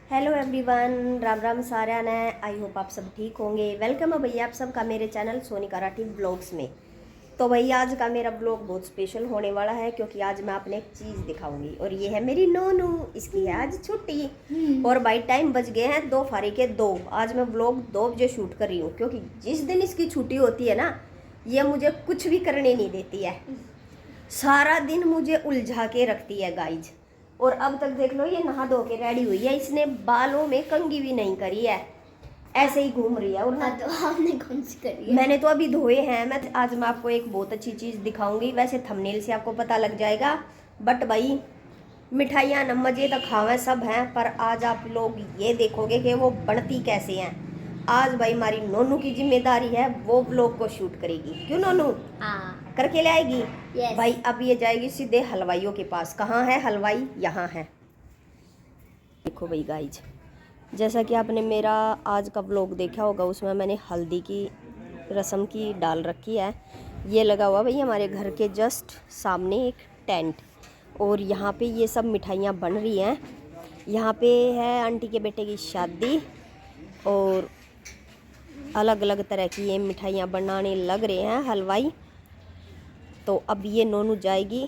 Hello everyone, Ram Ram सारा ने। I hope आप सब ठीक होंगे। वेलकम है भैया आप सबका मेरे चैनल सोनिका राठी ब्लॉग्स में। तो भैया आज का मेरा ब्लॉग बहुत स्पेशल होने वाला है क्योंकि आज मैं आपने एक चीज़ दिखाऊंगी और ये है मेरी नोनू। इसकी है आज छुट्टी और बाई टाइम बज गए हैं 2:02। आज मैं ब्लॉग 2 बजे शूट कर रही हूँ क्योंकि जिस दिन इसकी छुट्टी होती है ना, ये मुझे कुछ भी करने नहीं देती है। सारा दिन मुझे उलझा के रखती है गाइज। और अब तक देख लो ये नहा धो के रेडी हुई है, इसने बालों में कंघी भी नहीं करी है, ऐसे ही घूम रही है। और ना तो आपने कौन सी करी है? मैंने तो अभी धोए हैं। आज मैं आपको एक बहुत अच्छी चीज़ दिखाऊंगी। वैसे थंबनेल से आपको पता लग जाएगा, बट भाई मिठाइयाँ न मजे तो खावे सब हैं, पर आज आप लोग ये देखोगे कि वो बनती कैसे हैं। आज भाई हमारी नोनू की जिम्मेदारी है, वो ब्लॉग को शूट करेगी। क्यों नोनू? हाँ करके ले आएगी। yes. भाई अब ये जाएगी सीधे हलवाइयों के पास। कहाँ है हलवाई? यहाँ है। देखो भाई गाइज, जैसा कि आपने मेरा आज का व्लॉग देखा होगा, उसमें मैंने हल्दी की रस्म की डाल रखी है। ये लगा हुआ भाई हमारे घर के जस्ट सामने एक टेंट, और यहाँ पे ये सब मिठाइयाँ बन रही हैं। यहाँ पे है आंटी के बेटे की शादी और अलग अलग तरह की ये मिठाइयाँ बनाने लग रहे हैं हलवाई। तो अब ये नोनू जाएगी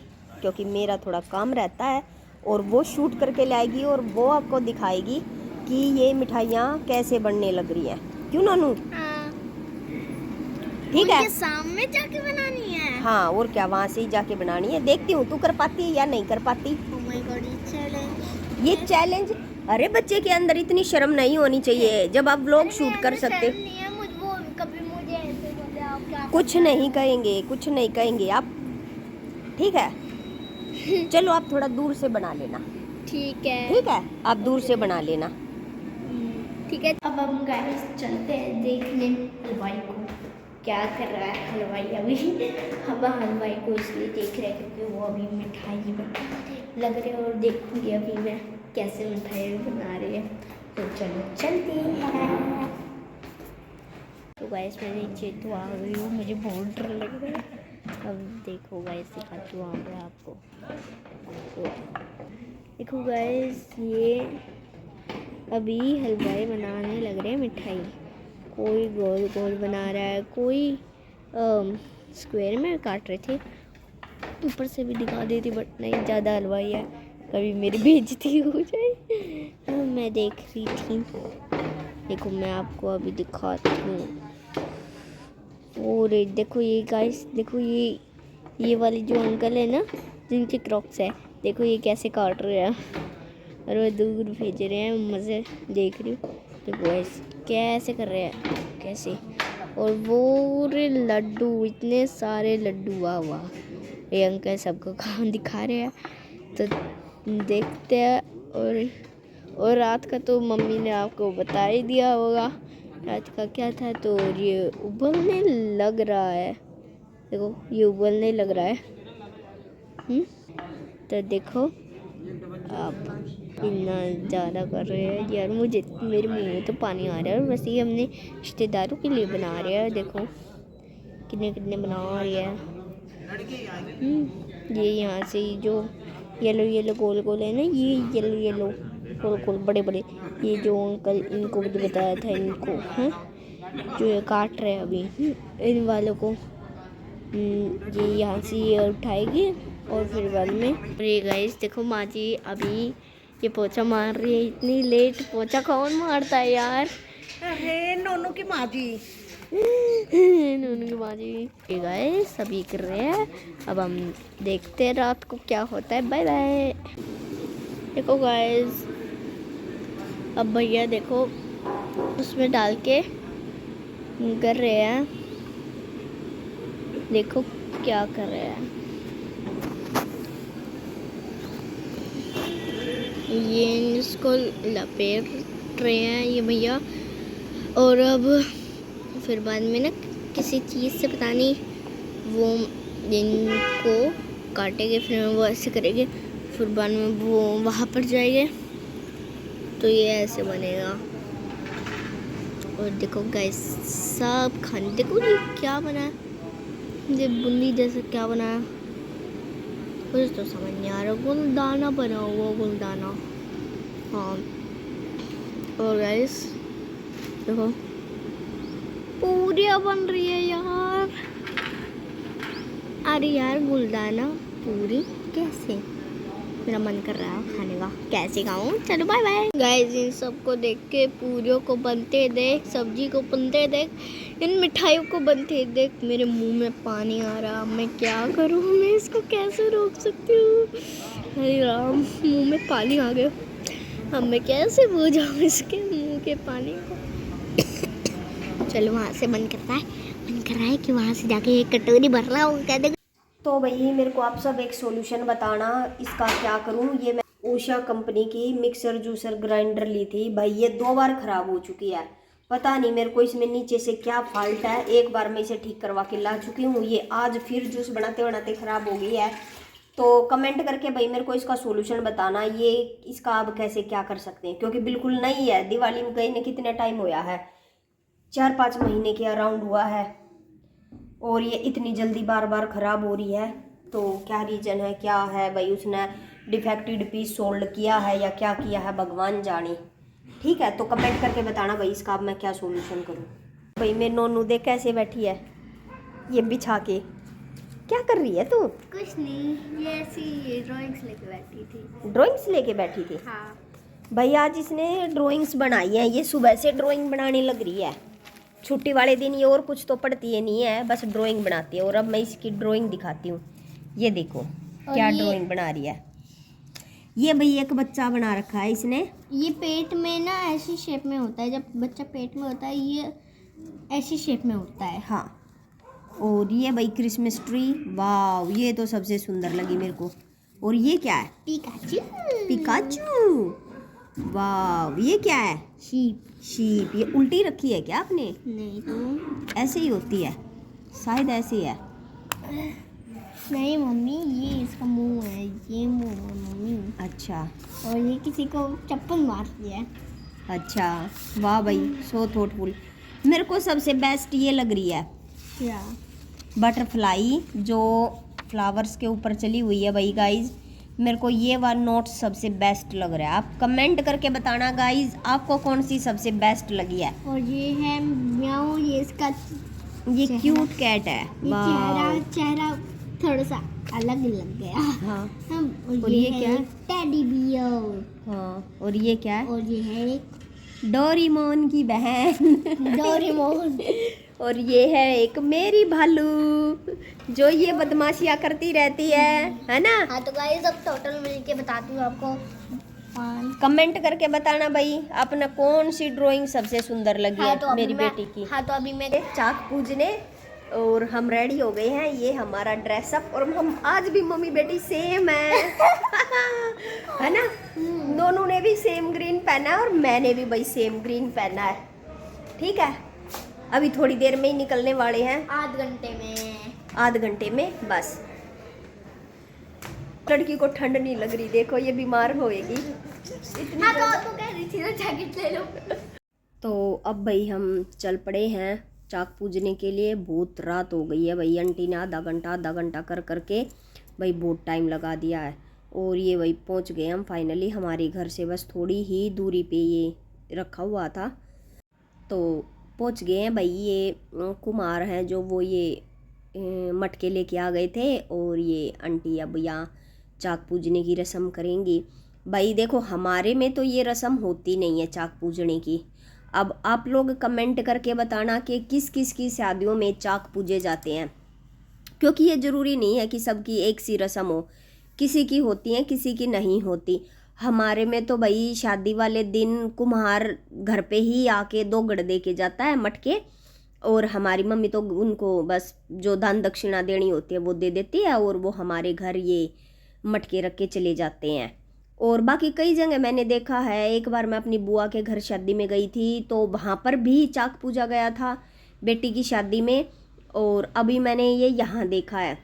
क्योंकि मेरा थोड़ा काम रहता है, और वो शूट करके लाएगी और वो आपको दिखाएगी कि ये मिठाइयाँ कैसे बनने लग रही हैं। क्यों नोनू? हाँ। ठीक है, सामने जाके बनानी है। हाँ और क्या, वहाँ से ही जाके बनानी है। देखती हूँ तू कर पाती है या नहीं कर पाती। Oh my God, ये चैलेंज, अरे बच्चे के अंदर इतनी शर्म नहीं होनी चाहिए जब आप व्लॉग शूट कर सकते। कुछ नहीं कहेंगे, कुछ नहीं कहेंगे आप, ठीक है। चलो आप थोड़ा दूर से बना लेना। ठीक है, ठीक है, आप दूर से बना लेना। ठीक है। अब हम गाइस चलते हैं देखने हलवाई को क्या कर रहा है हलवाई अभी। अब हलवाई को इसलिए देख रहे हैं क्योंकि वो अभी मिठाई बनाने लग रहे हैं, और देखूंगी अभी मैं कैसे मिठाई बना रही है। तो चलो चलते हैं। तो गाइस मैं नीचे तो आ गई हूँ, मुझे बहुत डर लग रहा है। अब देखो गाइस, दिखाती हूँ वहाँ पे आपको। तो देखो गाइस, ये अभी हलवाई बनाने लग रहे हैं मिठाई। कोई गोल गोल बना रहा है, कोई स्क्वायर में काट रहे थे। ऊपर से भी दिखा देती बट नहीं, ज़्यादा हलवाई है, कभी मेरी बेइज्जती हो जाए। मैं देख रही थी, देखो मैं आपको अभी दिखाती हूँ। और देखो ये गाइस, देखो ये वाली जो अंकल है ना, जिनके क्रॉक्स है, देखो ये कैसे काट रहे हैं और वो दूर भेज रहे हैं। मज़े देख रही हूँ, देखो गाइस कैसे कर रहे हैं, कैसे। और वो लड्डू, इतने सारे लड्डू, वाह वाह। ये अंकल सबको काम दिखा रहे हैं, तो देखते हैं। और रात का तो मम्मी ने आपको बता ही दिया होगा रात का क्या था। तो ये उबलने लग रहा है, देखो ये उबलने लग रहा है। तो देखो आप इतना ज़्यादा कर रहे हैं यार, मुझे मेरे मुंह में तो पानी आ रहा है। और वैसे ही हमने रिश्तेदारों के लिए बना रहे हैं, देखो कितने कितने बना रहे हैं। ये यहाँ से जो येलो येलो गोल गोल है ना, ये येलो येलो गोल गोल बड़े बड़े, ये जो अंकल इनको बताया था, इनको हैं जो ये काट रहे हैं अभी, इन वालों को। ये यहाँ से ये उठाएगी और फिर बाद में। ये गाइस देखो माँ जी अभी ये पोछा मार रही है। इतनी लेट पोछा कौन मारता है यार? अरे नोनू की माँ जी। नोनू की माँ जी। ये गाइस सभी कर रहे हैं, अब हम देखते हैं रात को क्या होता है। Bye bye. देखो गाइस, अब भैया देखो उसमें डाल के कर रहे हैं, देखो क्या कर रहे हैं। ये इसको लपेट रहे हैं ये भैया, और अब फिर बाद में ना किसी चीज़ से पता नहीं वो इनको काटेंगे, फिर वो ऐसे करेंगे, फिर बाद में वो वहाँ पर जाएंगे, तो ये ऐसे बनेगा। और देखो गाइस सब खाने, देखो ये क्या बना है, ये बूंदी जैसा क्या बना है, कुछ तो समझ नहीं आ रहा। गुलदाना बना हुआ, गुलदाना। हाँ और गाइस देखो पूरियाँ बन रही है यार। अरे यार बुलदाना पूरी कैसे, मेरा मन कर रहा है खाने का, कैसे खाऊं। चलो बाय बाय गाइस। इन सबको देख के, पूरियों को बनते देख, सब्जी को बनते देख, इन मिठाइयों को बनते देख मेरे मुंह में पानी आ रहा। मैं क्या करूं, मैं इसको कैसे रोक सकती हूँ। अरे राम, मुंह में पानी आ गया। अब मैं कैसे बुझाऊं इसके मुंह के पानी को। चलो वहाँ से मन कर रहा है कि वहाँ से जाके एक कटोरी भर रहा हूँ। कहते तो भाई मेरे को आप सब एक सॉल्यूशन बताना, इसका क्या करूं। ये मैं उषा कंपनी की मिक्सर जूसर ग्राइंडर ली थी भाई, ये 2 बार ख़राब हो चुकी है। पता नहीं मेरे को इसमें नीचे से क्या फॉल्ट है। एक बार मैं इसे ठीक करवा के ला चुकी हूँ, ये आज फिर जूस बनाते बनाते ख़राब हो गई है। तो कमेंट करके भाई मेरे को इसका सॉल्यूशन बताना, ये इसका अब कैसे क्या कर सकते हैं, क्योंकि बिल्कुल नई है। दिवाली में गई ने कितने टाइम होया है, 4-5 महीने के अराउंड हुआ है, और ये इतनी जल्दी बार बार ख़राब हो रही है। तो क्या रीज़न है, क्या है भाई, उसने डिफेक्टेड पीस सोल्ड किया है या क्या किया है, भगवान जाने। ठीक है, तो कमेंट करके बताना भाई इसका अब मैं क्या सॉल्यूशन करूँ। भाई मेरी नोनू देख कैसे बैठी है, ये बिछा के। क्या कर रही है तू? कुछ नहीं, ये ऐसी ड्राइंग्स लेके बैठी थी। ड्राइंग्स लेके बैठी थी? हाँ भाई आज इसने ड्राइंग्स बनाई है, ये सुबह से ड्राइंग बनाने लग रही है। छुट्टी वाले दिन ये और कुछ तो पढ़ती है नहीं है, बस ड्राइंग बनाती है। और अब मैं इसकी ड्राइंग दिखाती हूँ, ये देखो क्या ड्राइंग बना रही है। ये भाई एक बच्चा बना रखा है इसने। ये पेट में ना ऐसी शेप में होता है, जब बच्चा पेट में होता है ये ऐसी शेप में होता है। हाँ, और ये भाई क्रिसमस ट्री, वाह ये तो सबसे सुंदर लगी मेरे को। और ये क्या है? पिकाचू। पिकाचू, वाह ये क्या है? शीप। शीप, ये उल्टी रखी है क्या आपने? नहीं तो ऐसे ही होती है शायद, ऐसे ही है। नहीं मम्मी, ये इसका मुंह है, ये मुंह है मम्मी। अच्छा, और ये किसी को चप्पल मार दिया है। अच्छा, वाह भाई सो थॉटफुल। मेरे को सबसे बेस्ट ये लग रही है, क्या? बटरफ्लाई जो फ्लावर्स के ऊपर चली हुई है भाई गाइज। मेरे को ये वाला नोट सबसे बेस्ट लग रहा है। आप कमेंट करके बताना गाइज आपको कौन सी सबसे बेस्ट लगी है। और ये है म्याऊ, ये इसका ये क्यूट कैट है, ये वाह। चेहरा थोड़ा सा अलग लग गया। हाँ, और ये क्या है? Teddy bear. हाँ, और ये क्या है? और ये है एक डोरेमोन की बहन डोरेमोन। और ये है एक मेरी भालू, जो ये बदमाशियाँ करती रहती है ना। हाँ तो गाइस अब टोटल मिलके बताती हूँ आपको 5। कमेंट करके बताना भाई अपना कौन सी ड्राइंग सबसे सुंदर लगी हाँ, है तो मेरी बेटी की। हाँ तो अभी मैं चाक पूजने और हम रेडी हो गए हैं, ये हमारा ड्रेसअप। और हम आज भी मम्मी बेटी सेम है है ना। दोनों ने भी सेम ग्रीन पहना है और मैंने भी भाई सेम ग्रीन पहना है। ठीक है, अभी थोड़ी देर में ही निकलने वाले हैं, आध घंटे में। आध घंटे में बस। लड़की को ठंड नहीं लग रही, देखो ये बीमार होएगी इतनी। हाँ तो आपको कह रही थी ना जैकेट ले लो। तो अब भाई हम चल पड़े हैं चाक पूजने के लिए। बहुत रात हो गई है भाई, आंटी ने आधा घंटा कर करके भाई बहुत टाइम लगा दिया है। और ये भाई पहुंच गए हम फाइनली हमारे घर से, बस थोड़ी ही दूरी पे ये रखा हुआ था तो पहुंच गए हैं भाई। ये कुमार हैं जो वो ये मटके लेके आ गए थे, और ये आंटी अब यहाँ चाक पूजने की रस्म करेंगी। भाई देखो हमारे में तो ये रस्म होती नहीं है चाक पूजने की। अब आप लोग कमेंट करके बताना कि किस किस की शादियों में चाक पूजे जाते हैं, क्योंकि ये ज़रूरी नहीं है कि सबकी एक सी रस्म हो, किसी की होती है किसी की नहीं होती। हमारे में तो भाई शादी वाले दिन कुम्हार घर पे ही आके 2 गड़ दे के जाता है मटके, और हमारी मम्मी तो उनको बस जो दान दक्षिणा देनी होती है वो दे देती है, और वो हमारे घर ये मटके रख के चले जाते हैं। और बाकी कई जगह मैंने देखा है, एक बार मैं अपनी बुआ के घर शादी में गई थी तो वहाँ पर भी चाक पूजा गया था बेटी की शादी में। और अभी मैंने ये यहाँ देखा है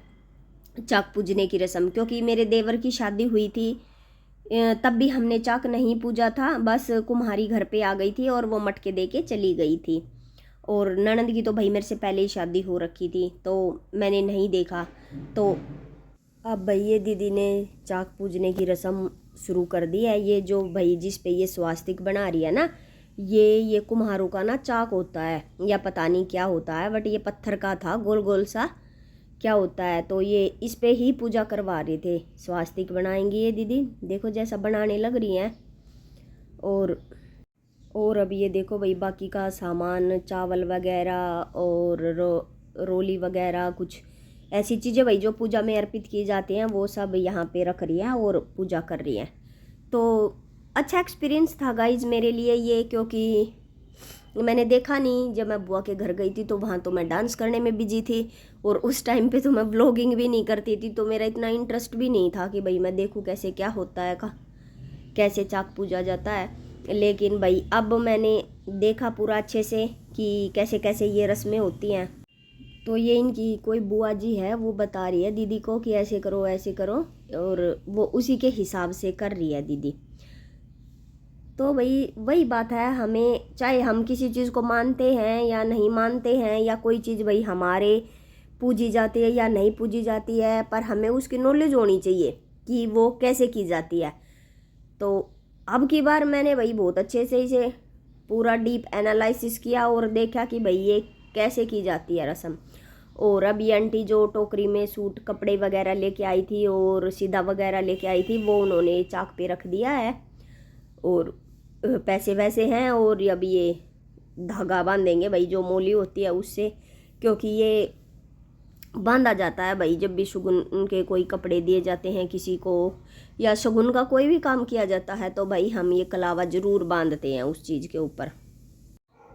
चाक पूजने की रस्म, क्योंकि मेरे देवर की शादी हुई थी तब भी हमने चाक नहीं पूजा था, बस कुम्हारी घर पे आ गई थी और वो मटके दे के चली गई थी। और ननद की तो भाई मेरे से पहले ही शादी हो रखी थी तो मैंने नहीं देखा। तो अब भाई ये दीदी ने चाक पूजने की रस्म शुरू कर दी है। ये जो भाई जिस पे ये स्वास्तिक बना रही है ना, ये कुम्हारों का ना चाक होता है या पता नहीं क्या होता है, बट ये पत्थर का था, गोल गोल सा क्या होता है। तो ये इस पे ही पूजा करवा रहे थे। स्वास्तिक बनाएंगी ये दीदी, देखो जैसा बनाने लग रही हैं। और अब ये देखो भाई बाकी का सामान, चावल वगैरह और रोली वगैरह, कुछ ऐसी चीज़ें भाई जो पूजा में अर्पित की जाती हैं वो सब यहाँ पे रख रही हैं और पूजा कर रही हैं। तो अच्छा एक्सपीरियंस था गाइज मेरे लिए ये, क्योंकि मैंने देखा नहीं। जब मैं बुआ के घर गई थी तो वहाँ तो मैं डांस करने में बिजी थी और उस टाइम पे तो मैं व्लॉगिंग भी नहीं करती थी, तो मेरा इतना इंटरेस्ट भी नहीं था कि भाई मैं देखूँ कैसे क्या होता है, कैसे चाक पूजा जाता है। लेकिन भाई अब मैंने देखा पूरा अच्छे से कि कैसे कैसे ये रस्में होती हैं। तो ये इनकी कोई बुआ जी है, वो बता रही है दीदी को कि ऐसे करो ऐसे करो, और वो उसी के हिसाब से कर रही है दीदी। तो भाई वही बात है, हमें चाहे हम किसी चीज़ को मानते हैं या नहीं मानते हैं, या कोई चीज़ भाई हमारे पूजी जाती है या नहीं पूजी जाती है, पर हमें उसकी नॉलेज होनी चाहिए कि वो कैसे की जाती है। तो अब की बार मैंने भाई बहुत अच्छे से इसे पूरा डीप एनालिसिस किया और देखा कि भाई ये कैसे की जाती है रस्म। और अब ये आंटी जो टोकरी में सूट कपड़े वगैरह लेके आई थी और सीधा वगैरह लेके आई थी, वो उन्होंने चाक पे रख दिया है और पैसे वैसे हैं। और अब ये धागा बांधेंगे भाई, जो मोली होती है उससे, क्योंकि ये बांधा जाता है भाई जब भी शगुन के कोई कपड़े दिए जाते हैं किसी को, या शगुन का कोई भी काम किया जाता है, तो भाई हम ये कलावा ज़रूर बांधते हैं उस चीज़ के ऊपर।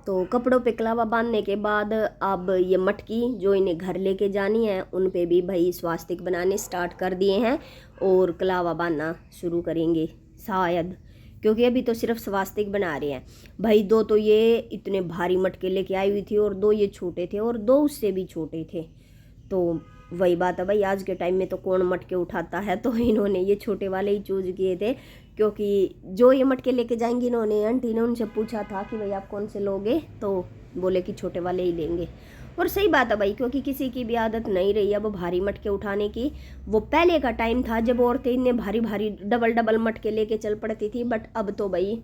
तो कपड़ों पे कलावा बांधने के बाद अब ये मटकी जो इन्हें घर लेके जानी है उन पे भी भाई स्वास्तिक बनाने स्टार्ट कर दिए हैं और कलावा बांधना शुरू करेंगे शायद, क्योंकि अभी तो सिर्फ स्वास्तिक बना रहे हैं भाई। 2 तो ये इतने भारी मटके लेके आई हुई थी और 2 ये छोटे थे और 2 उससे भी छोटे थे। तो वही बात है भाई, आज के टाइम में तो कौन मटके उठाता है, तो इन्होंने ये छोटे वाले ही चूज किए थे, क्योंकि जो ये मटके लेके जाएंगी इन्होंने, आंटी ने उनसे पूछा था कि भाई आप कौन से लोगे, तो बोले कि छोटे वाले ही लेंगे। और सही बात है भाई, क्योंकि किसी की भी आदत नहीं रही अब भारी मटके उठाने की। वो पहले का टाइम था जब औरतें इतने भारी भारी डबल मटके लेके चल पड़ती थी, बट अब तो भाई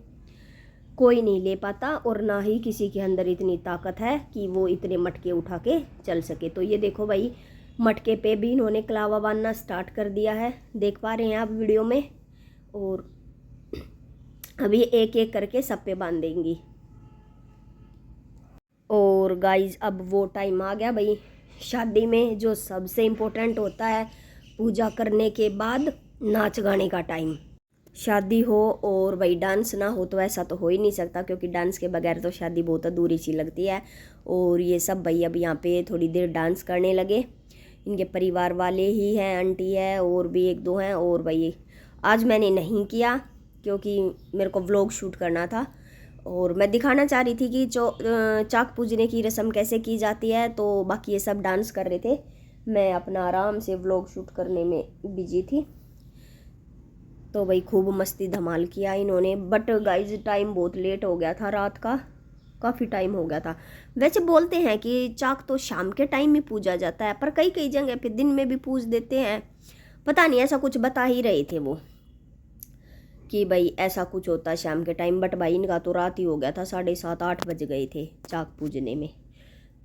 कोई नहीं ले पाता और ना ही किसी के अंदर इतनी ताकत है कि वो इतने मटके उठा के चल सके। तो ये देखो भाई मटके पे भी इन्होंने कलावा बांधना स्टार्ट कर दिया है, देख पा रहे हैं आप वीडियो में। और अभी एक एक करके सब पे बांधेंगी। और गाइज अब वो टाइम आ गया भाई शादी में जो सबसे इम्पोर्टेंट होता है, पूजा करने के बाद नाच गाने का टाइम। शादी हो और भाई डांस ना हो तो ऐसा तो हो ही नहीं सकता, क्योंकि डांस के बगैर तो शादी बहुत अधूरी सी लगती है। और ये सब भाई अब यहाँ पे थोड़ी देर डांस करने लगे। इनके परिवार वाले ही हैं, आंटी है और भी 1-2 हैं। और भाई आज मैंने नहीं किया क्योंकि मेरे को व्लॉग शूट करना था और मैं दिखाना चाह रही थी कि चाक पूजने की रस्म कैसे की जाती है। तो बाकी ये सब डांस कर रहे थे, मैं अपना आराम से व्लॉग शूट करने में बिजी थी। तो भाई खूब मस्ती धमाल किया इन्होंने। बट गाइज टाइम बहुत लेट हो गया था, रात का काफ़ी टाइम हो गया था। वैसे बोलते हैं कि चाक तो शाम के टाइम ही पूजा जाता है, पर कई कई जगह पे दिन में भी पूज देते हैं, पता नहीं ऐसा कुछ बता ही रहे थे वो कि भाई ऐसा कुछ होता है शाम के टाइम। बट भाई इनका तो रात ही हो गया था, 7:30-8 बज गए थे चाक पूजने में।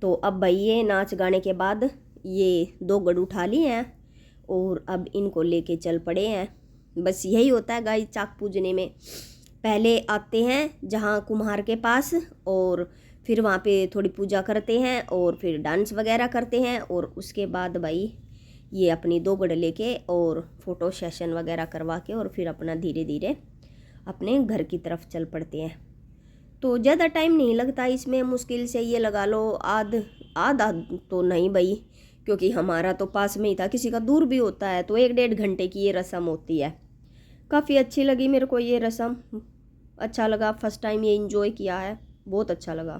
तो अब भाई ये नाच गाने के बाद ये 2 गड़ उठा लिए हैं और अब इनको लेके चल पड़े हैं। बस यही होता है गाइस चाक पूजने में। पहले आते हैं जहाँ कुम्हार के पास और फिर वहाँ पे थोड़ी पूजा करते हैं और फिर डांस वगैरह करते हैं, और उसके बाद भाई ये अपनी 2 गड़ लेके और फ़ोटो सेशन वगैरह करवा के और फिर अपना धीरे धीरे अपने घर की तरफ चल पड़ते हैं। तो ज़्यादा टाइम नहीं लगता इसमें, मुश्किल से ये लगा लो आधा तो नहीं भाई, क्योंकि हमारा तो पास में ही था, किसी का दूर भी होता है तो 1-1.5 घंटे की ये रस्म होती है। काफ़ी अच्छी लगी मेरे को ये रस्म, अच्छा लगा, फर्स्ट टाइम ये एंजॉय किया है, बहुत अच्छा लगा।